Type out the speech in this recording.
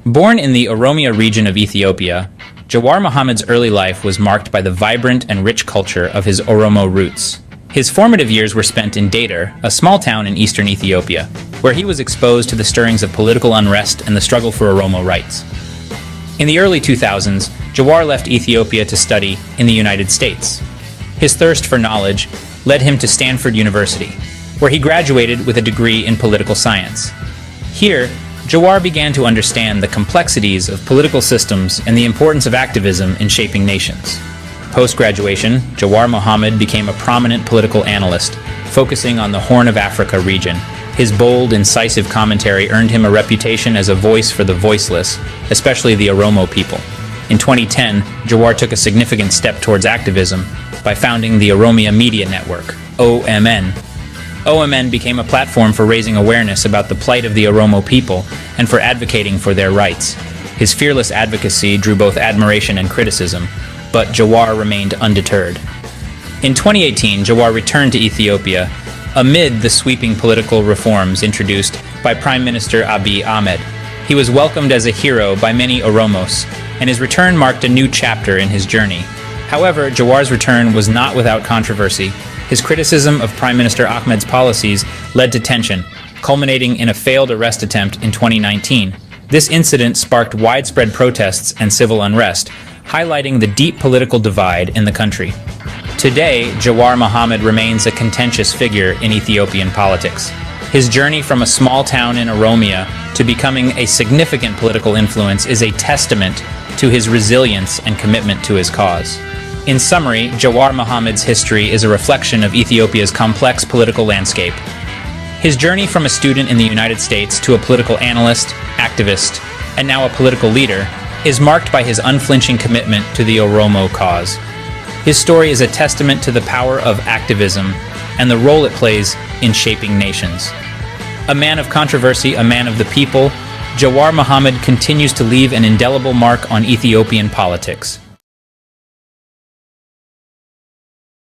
Born in the Oromia region of Ethiopia, Jawar Mohammed's early life was marked by the vibrant and rich culture of his Oromo roots. His formative years were spent in Dater, a small town in eastern Ethiopia, where he was exposed to the stirrings of political unrest and the struggle for Oromo rights. In the early 2000s, Jawar left Ethiopia to study in the United States. His thirst for knowledge led him to Stanford University, where he graduated with a degree in political science. Here, Jawar began to understand the complexities of political systems and the importance of activism in shaping nations. Post-graduation, Jawar Mohammed became a prominent political analyst, focusing on the Horn of Africa region. His bold, incisive commentary earned him a reputation as a voice for the voiceless, especially the Oromo people. In 2010, Jawar took a significant step towards activism by founding the Oromia Media Network, OMN. OMN became a platform for raising awareness about the plight of the Oromo people and for advocating for their rights. His fearless advocacy drew both admiration and criticism, but Jawar remained undeterred. In 2018, Jawar returned to Ethiopia amid the sweeping political reforms introduced by Prime Minister Abiy Ahmed. He was welcomed as a hero by many Oromos, and his return marked a new chapter in his journey. However, Jawar's return was not without controversy. His criticism of Prime Minister Ahmed's policies led to tension, culminating in a failed arrest attempt in 2019. This incident sparked widespread protests and civil unrest, highlighting the deep political divide in the country. Today, Jawar Mohammed remains a contentious figure in Ethiopian politics. His journey from a small town in Oromia to becoming a significant political influence is a testament to his resilience and commitment to his cause. In summary, Jawar Mohammed's history is a reflection of Ethiopia's complex political landscape. His journey from a student in the United States to a political analyst, activist, and now a political leader is marked by his unflinching commitment to the Oromo cause. His story is a testament to the power of activism and the role it plays in shaping nations. A man of controversy, a man of the people, Jawar Mohammed continues to leave an indelible mark on Ethiopian politics.